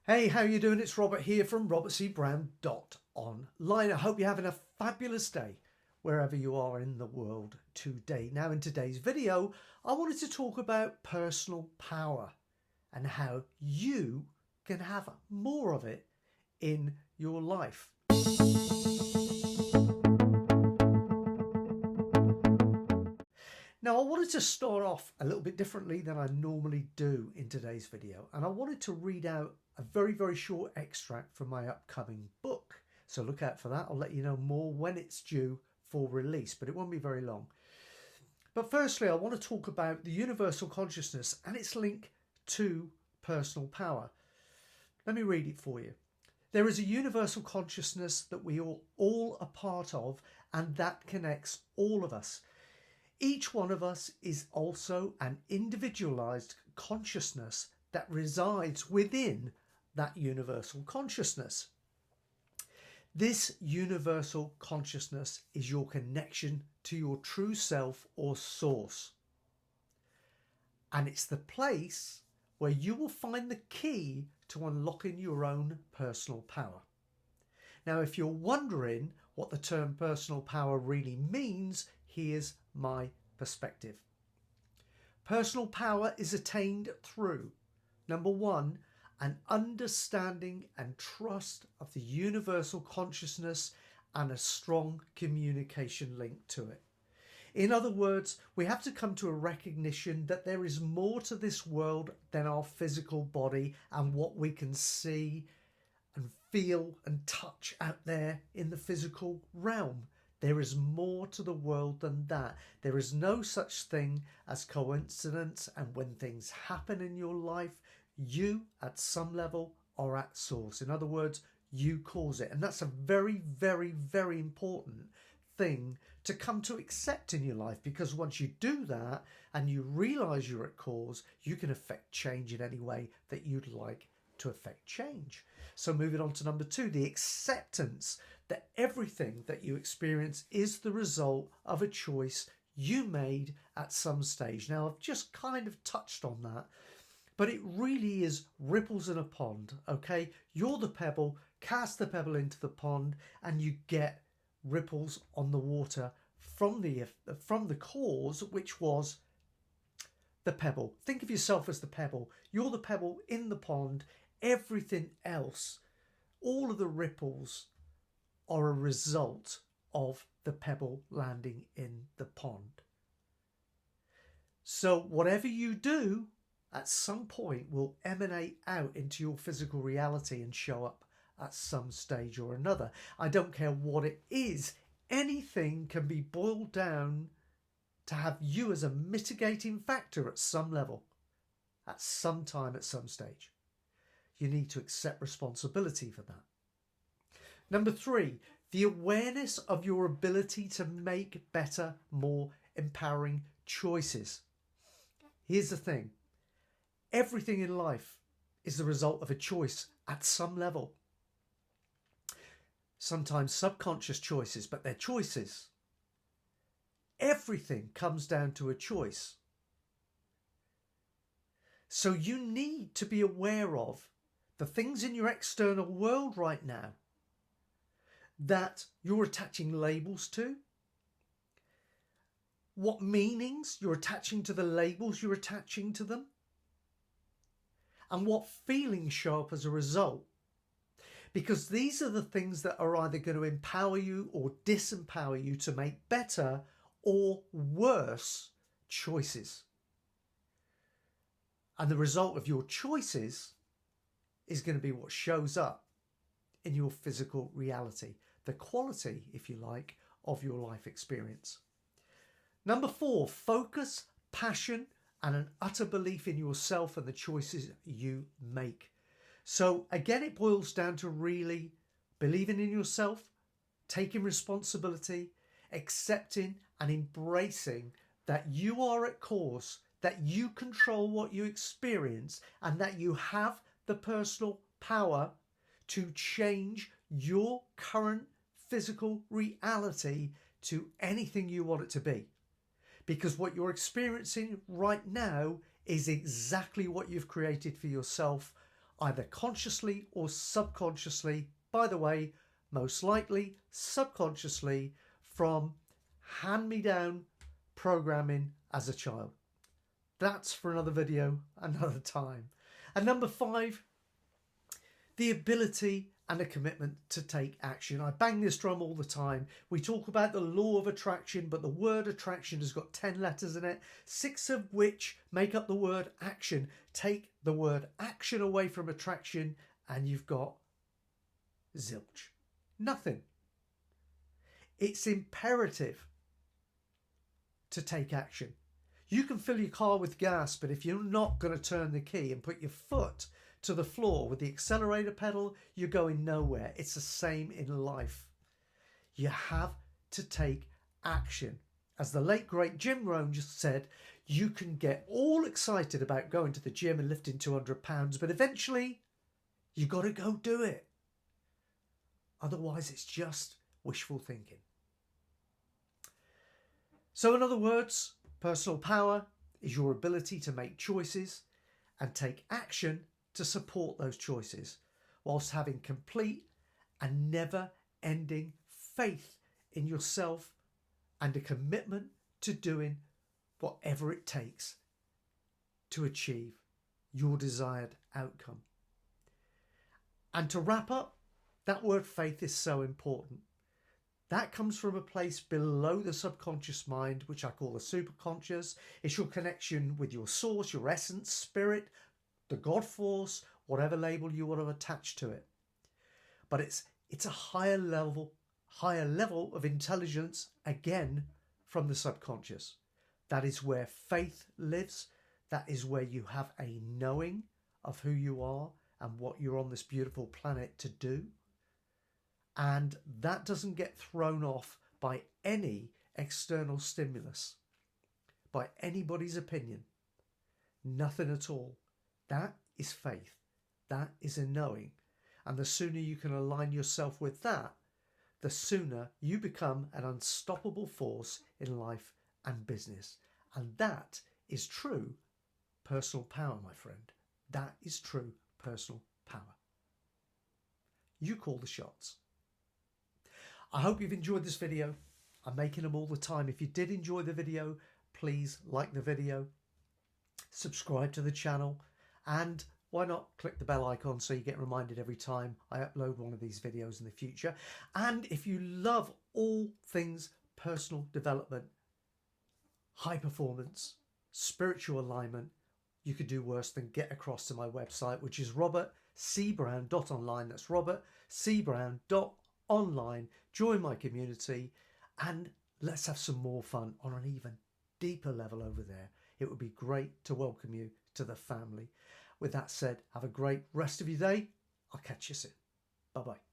Hey, how you doing? It's Robert here from robertcbrown.online. I hope you're having a fabulous day wherever you are in the world today. Now, in today's video, I wanted to talk about personal power and how you can have more of it in your life. Now, I wanted to start off a little bit differently than I normally do in today's video, and I wanted to read out a very, very short extract from my upcoming book. So look out for that. I'll let you know more when it's due for release, but it won't be very long. But firstly, I want to talk about the universal consciousness and its link to personal power. Let me read it for you. There is a universal consciousness that we are all a part of, and that connects all of us. Each one of us is also an individualized consciousness that resides within that universal consciousness. This universal consciousness is your connection to your true self or source. And it's the place where you will find the key to unlocking your own personal power. Now, if you're wondering what the term personal power really means, here's my perspective. Personal power is attained through, number one, an understanding and trust of the universal consciousness and a strong communication link to it. In other words, we have to come to a recognition that there is more to this world than our physical body and what we can see and feel and touch out there in the physical realm. There is more to the world than that. There is no such thing as coincidence, and when things happen in your life, you at some level are at source. In other words, you cause it. And that's a very, very, very important thing to come to accept in your life, because once you do that and you realize you're at cause, you can affect change in any way that you'd like to affect change. So moving on to number two, the acceptance that everything that you experience is the result of a choice you made at some stage. Now, I've just kind of touched on that, but it really is ripples in a pond, okay? You're the pebble, cast the pebble into the pond, and you get ripples on the water from the cause, which was the pebble. Think of yourself as the pebble. You're the pebble in the pond. Everything else, all of the ripples, are a result of the pebble landing in the pond. So whatever you do at some point will emanate out into your physical reality and show up at some stage or another. I don't care what it is. Anything can be boiled down to have you as a mitigating factor at some level, at some time, at some stage. You need to accept responsibility for that. Number three, the awareness of your ability to make better, more empowering choices. Here's the thing. Everything in life is the result of a choice at some level. Sometimes subconscious choices, but they're choices. Everything comes down to a choice. So you need to be aware of the things in your external world right now that you're attaching labels to, what meanings you're attaching to the labels you're attaching to them, and what feelings show up as a result. Because these are the things that are either going to empower you or disempower you to make better or worse choices. And the result of your choices is going to be what shows up in your physical reality, the quality, if you like, of your life experience. Number four, focus, passion, and an utter belief in yourself and the choices you make. So again, it boils down to really believing in yourself, taking responsibility, accepting and embracing that you are at cause, that you control what you experience, and that you have the personal power to change your current physical reality to anything you want it to be. Because what you're experiencing right now is exactly what you've created for yourself either consciously or subconsciously. By the way, most likely subconsciously from hand-me-down programming as a child. That's for another video, another time. And number 5, the ability and a commitment to take action. I bang this drum all the time. We talk about the law of attraction, but the word attraction has got 10 letters in it, 6 of which make up the word action. Take the word action away from attraction and you've got zilch. Nothing. It's imperative to take action. You can fill your car with gas, but if you're not going to turn the key and put your foot to the floor with the accelerator pedal, you're going nowhere. It's the same in life. You have to take action. As the late great Jim Rohn just said, you can get all excited about going to the gym and lifting 200 pounds, but eventually you got to go do it. Otherwise, it's just wishful thinking. So in other words, personal power is your ability to make choices and take action to support those choices, whilst having complete and never-ending faith in yourself and a commitment to doing whatever it takes to achieve your desired outcome. And to wrap up, that word faith is so important. That comes from a place below the subconscious mind, which I call the superconscious. It's your connection with your source, your essence, spirit, the God force, whatever label you want to attach to it. But it's a higher level of intelligence, again, from the subconscious. That is where faith lives. That is where you have a knowing of who you are and what you're on this beautiful planet to do. And that doesn't get thrown off by any external stimulus, by anybody's opinion. Nothing at all. That is faith. That is a knowing. And the sooner you can align yourself with that, the sooner you become an unstoppable force in life and business. And that is true personal power, my friend. That is true personal power. You call the shots. I hope you've enjoyed this video. I'm making them all the time. If you did enjoy the video, please like the video, subscribe to the channel, and why not click the bell icon so you get reminded every time I upload one of these videos in the future. And if you love all things personal development, high performance, spiritual alignment, you could do worse than get across to my website, which is robertcbrown.online. That's robertcbrown.online. Join my community and let's have some more fun on an even deeper level over there. It would be great to welcome you to the family. With that said, have a great rest of your day. I'll catch you soon. Bye-bye.